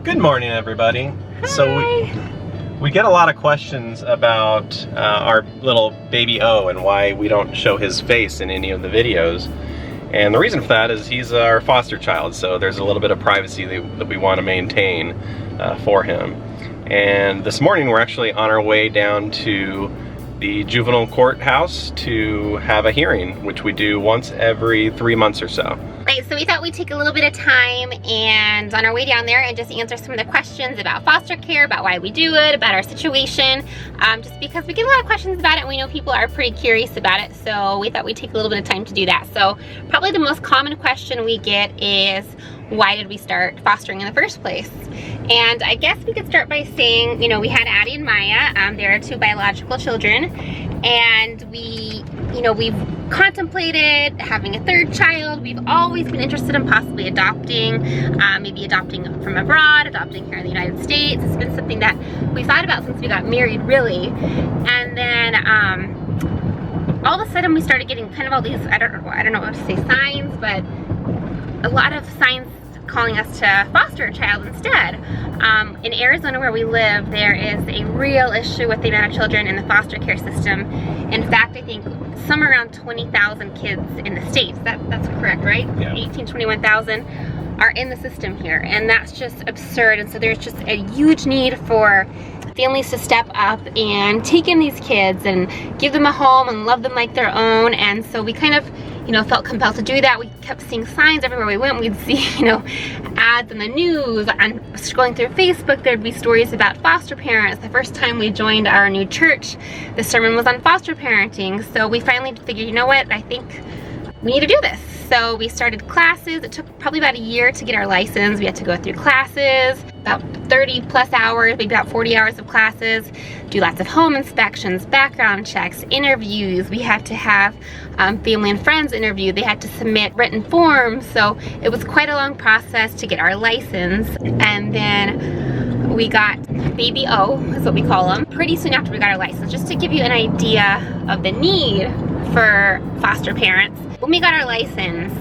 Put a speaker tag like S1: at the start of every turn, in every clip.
S1: Good morning, everybody.
S2: Hi.
S1: So we get a lot of questions about our little baby O and why we don't show his face in any of the videos. And the reason for that is he's our foster child, so there's a little bit of privacy that we want to maintain for him. And this morning we're actually on our way down to the juvenile courthouse to have a hearing, which we do once every 3 months or so.
S2: Right, so we thought we'd take a little bit of time and on our way down there and just answer some of the questions about foster care, about why we do it, about our situation, just because we get a lot of questions about it and we know people are pretty curious about it, so we thought we'd take a little bit of time to do that. So probably the most common question we get is, why did we start fostering in the first place? And I guess we could start by saying, you know, we had Addie and Maya. They're 2 biological children, and we've contemplated having a 3rd child. We've always been interested in possibly adopting, maybe adopting from abroad, adopting here in the United States. It's been something that we thought about since we got married, really. And then all of a sudden we started getting kind of all these, I don't know what to say, signs, but a lot of signs calling us to foster a child instead. In Arizona, where we live, there is a real issue with the amount of children in the foster care system. In fact, I think somewhere around 20,000 kids in the States, that's correct, right?
S1: Yeah.
S2: 21,000 are in the system here, and that's just absurd. And so there's just a huge need for families to step up and take in these kids and give them a home and love them like their own. And so we kind of, felt compelled to do that. We kept seeing signs everywhere we went. We'd see, ads in the news, and scrolling through Facebook, there'd be stories about foster parents. The first time we joined our new church, the sermon was on foster parenting. So we finally figured, you know what, I think we need to do this. So we started classes. It took probably about a year to get our license. We had to go through classes, about 30 plus hours, maybe about 40 hours of classes, do lots of home inspections, background checks, interviews. We had to have family and friends interview. They had to submit written forms. So it was quite a long process to get our license. And then we got baby O, is what we call him, pretty soon after we got our license, just to give you an idea of the need for foster parents. When we got our license,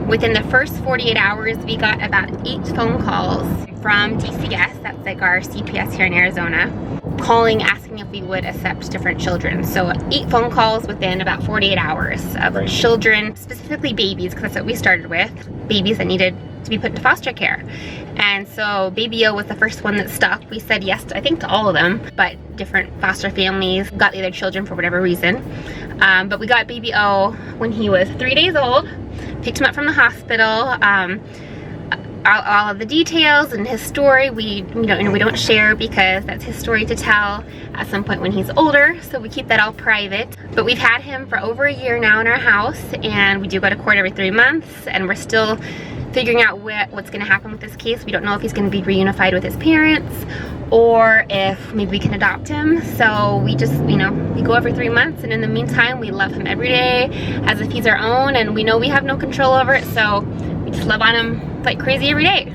S2: within the first 48 hours, we got about 8 phone calls from DCS, that's like our CPS here in Arizona, calling, asking if we would accept different children. So 8 phone calls within about 48 hours of children, specifically babies, because that's what we started with, babies that needed to be put into foster care. And so Baby O was the first one that stuck. We said yes, I think, to all of them, but different foster families got the other children for whatever reason. But we got Baby O when he was 3 days old, picked him up from the hospital. All of the details and his story we don't share because that's his story to tell at some point when he's older, so we keep that all private. But we've had him for over a year now in our house, and we do go to court every 3 months, and we're still figuring out what's going to happen with this case. We don't know if he's going to be reunified with his parents or if maybe we can adopt him. So we just, we go every 3 months, and in the meantime we love him every day as if he's our own, and we know we have no control over it, so we just love on him like crazy every day.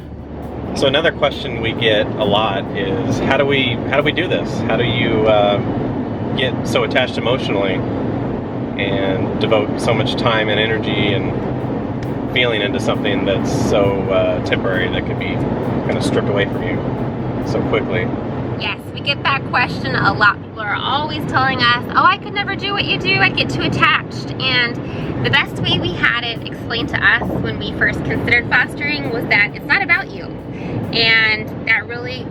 S1: So another question we get a lot is, how do we do this? How do you get so attached emotionally and devote so much time and energy and feeling into something that's so temporary, that could be kind of stripped away from you so quickly?
S2: Yes, we get that question a lot. People are always telling us, oh, I could never do what you do, I'd get too attached. And the best way we had it explained to us when we first considered fostering was that it's not about you. And that really,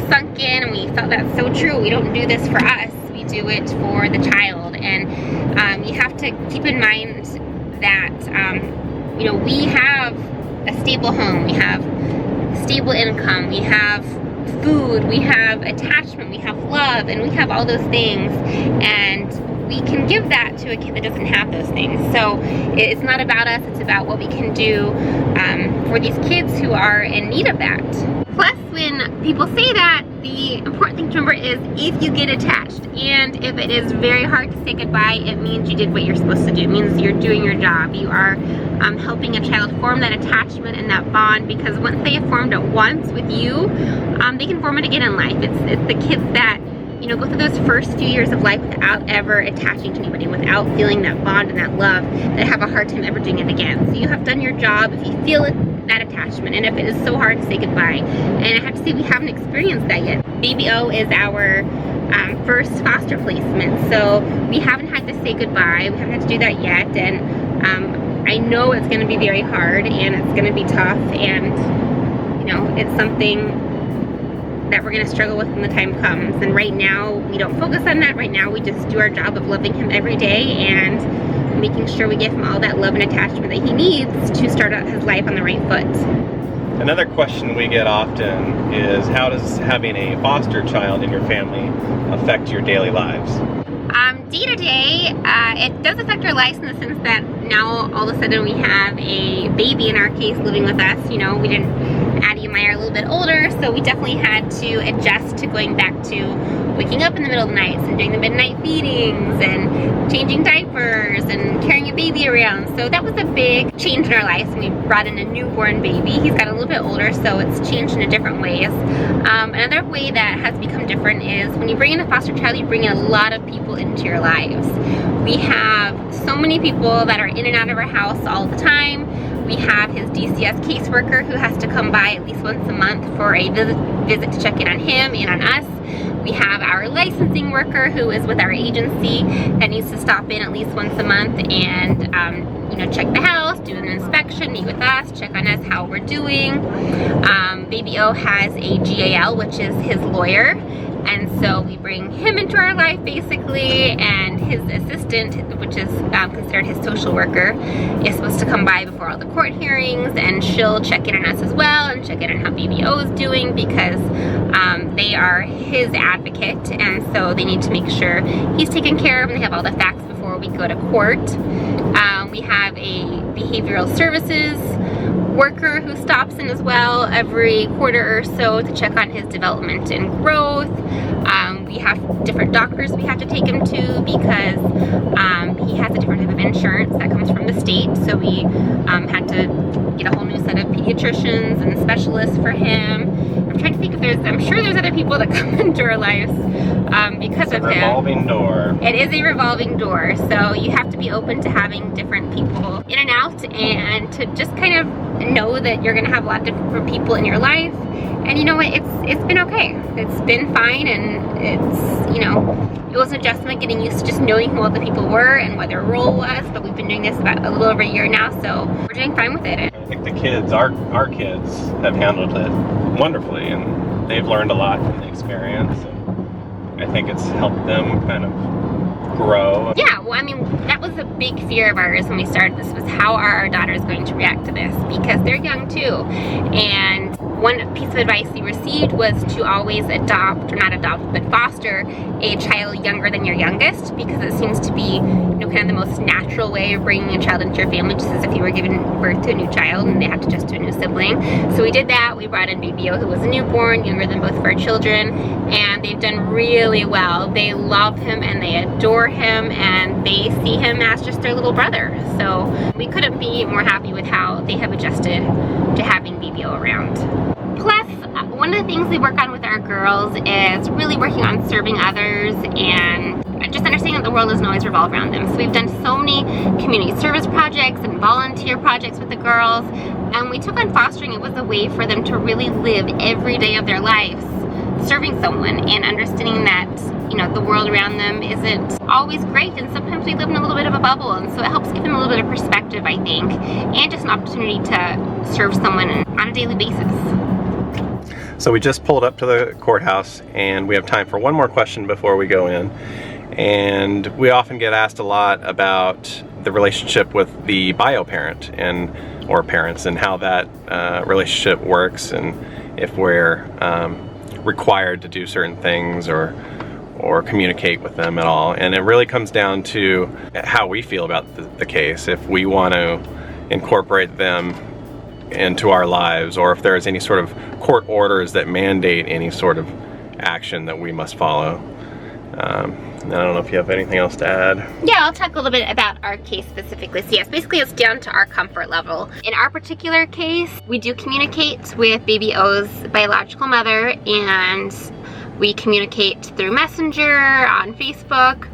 S2: sunk in, and we felt that's so true. We don't do this for us, we do it for the child. And you have to keep in mind that we have a stable home, we have stable income, we have food, we have attachment, we have love, and we have all those things, and we can give that to a kid that doesn't have those things. So it's not about us, it's about what we can do for these kids who are in need of that. Plus, when people say that, the important thing to remember is if you get attached, and if it is very hard to say goodbye, it means you did what you're supposed to do. It means you're doing your job. You are helping a child form that attachment and that bond, because once they have formed it once with you, they can form it again in life. It's the kids that go through those first few years of life without ever attaching to anybody, without feeling that bond and that love, that have a hard time ever doing it again. So you have done your job if you feel it, that attachment, and if it is so hard to say goodbye. And I have to say, we haven't experienced that yet. Baby O is our first foster placement, so we haven't had to say goodbye. We haven't had to do that yet, and I know it's going to be very hard, and it's going to be tough, and you know, it's something that we're going to struggle with when the time comes. And right now, we don't focus on that. Right now, we just do our job of loving him every day and making sure we give him all that love and attachment that he needs to start out his life on the right foot.
S1: Another question we get often is, how does having a foster child in your family affect your daily lives?
S2: Day to day, it does affect our lives in the sense that now all of a sudden we have a baby, in our case, living with us. You know, Addie and I are a little bit older, so we definitely had to adjust to going back to waking up in the middle of the nights and doing the midnight feedings and changing diapers and carrying a baby around. So that was a big change in our lives, and we brought in a newborn baby. He's got a little bit older, so it's changed in different ways. Another way that has become different is when you bring in a foster child, you bring in a lot of people into your lives. We have so many people that are in and out of our house all the time. We have his DCS caseworker who has to come by at least once a month for a visit to check in on him and on us. We have our licensing worker who is with our agency that needs to stop in at least once a month and you know, check the house, do an inspection, meet with us, check on us, how we're doing. Baby O has a GAL, which is his lawyer, and so we bring him into our life basically, and his assistant, which is considered his social worker, is supposed to come by before all the court hearings, and she'll check in on us as well and check in on how Baby O is doing, because they are his advocate, and so they need to make sure he's taken care of and they have all the facts before we go to court. We have a behavioral services worker who stops in as well every quarter or so to check on his development and growth. We have different doctors we have to take him to because he has a different type of insurance that comes from the state, so we had to get a whole new set of pediatricians and specialists for him. I'm trying to think if I'm sure there's other people that come into our lives because of him. It's a revolving door. It is a revolving door, so you have to be open to having different people in and out, and to just kind of know that you're gonna have a lot of different people in your life. And you know what, it's been okay. It's been fine, and it's, you know, it was an adjustment getting used to just knowing who all the people were and what their role was, but we've been doing this about a little over a year now, so we're doing fine with it.
S1: I think the kids, our kids, have handled it wonderfully, and they've learned a lot from the experience, and I think it's helped them kind of grow.
S2: Yeah, well, I mean, that was a big fear of ours when we started this, was how are our daughters going to react to this, because they're young too. And one piece of advice we received was to always adopt, or not adopt, but foster a child younger than your youngest, because it seems to be, you know, kind of the most natural way of bringing a child into your family, just as if you were giving birth to a new child and they had to adjust to a new sibling. So we did that. We brought in Baby O, who was a newborn, younger than both of our children, and they've done really well. They love him and they adore him, and they see him as just their little brother. So we couldn't be more happy with how they have adjusted to having Baby O around. Plus, one of the things we work on with our girls is really working on serving others and just understanding that the world doesn't always revolve around them. So we've done so many community service projects and volunteer projects with the girls, and we took on fostering. It was a way for them to really live every day of their lives serving someone, and understanding that, you know, the world around them isn't always great, and sometimes we live in a little bit of a bubble, and so it helps give them a little bit of perspective, I think, and just an opportunity to serve someone on a daily basis.
S1: So we just pulled up to the courthouse, and we have time for one more question before we go in. And we often get asked a lot about the relationship with the bio parent or parents, and how that relationship works, and if we're required to do certain things or communicate with them at all. And it really comes down to how we feel about the case, if we want to incorporate them into our lives, or if there's any sort of court orders that mandate any sort of action that we must follow. I don't know if you have anything else to add.
S2: Yeah, I'll talk a little bit about our case specifically. So yes, basically it's down to our comfort level. In our particular case, we do communicate with Baby O's biological mother, and we communicate through Messenger, on Facebook,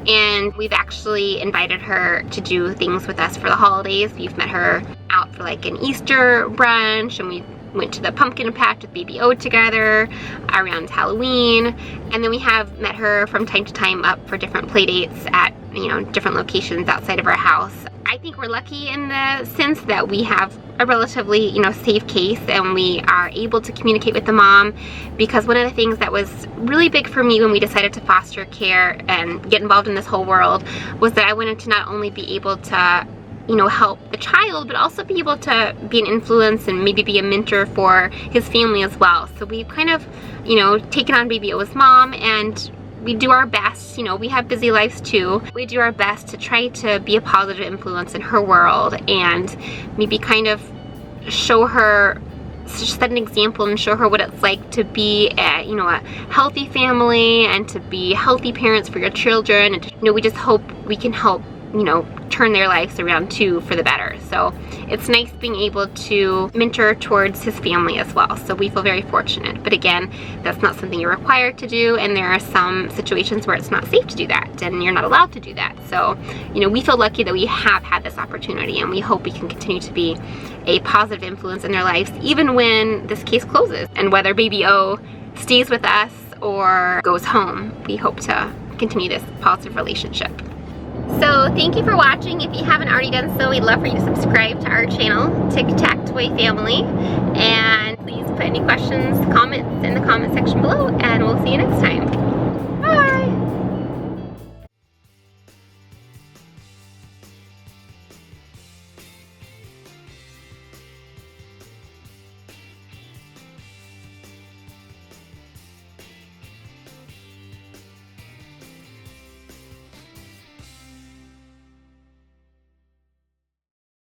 S2: and we've actually invited her to do things with us for the holidays. We've met her out for like an Easter brunch, and we've went to the pumpkin patch with Baby O together around Halloween, and then we have met her from time to time up for different play dates at, you know, different locations outside of our house. I think we're lucky in the sense that we have a relatively, you know, safe case, and we are able to communicate with the mom, because one of the things that was really big for me when we decided to foster care and get involved in this whole world was that I wanted to not only be able to, you know, help the child, but also be able to be an influence and maybe be a mentor for his family as well. So we've kind of, you know, taken on Baby O's mom, and we do our best. You know, we have busy lives too. We do our best to try to be a positive influence in her world, and maybe kind of show her, set an example and show her what it's like to be a, you know, a healthy family and to be healthy parents for your children. And, you know, we just hope we can help, you know, turn their lives around too for the better. So it's nice being able to mentor towards his family as well. So we feel very fortunate. But again, that's not something you're required to do, and there are some situations where it's not safe to do that and you're not allowed to do that. So, you know, we feel lucky that we have had this opportunity, and we hope we can continue to be a positive influence in their lives even when this case closes. And whether Baby O stays with us or goes home, we hope to continue this positive relationship. So thank you for watching. If you haven't already done so, we'd love for you to subscribe to our channel, Tic Tac Toy Family, and please put any questions, comments in the comment section below, and we'll see you next time.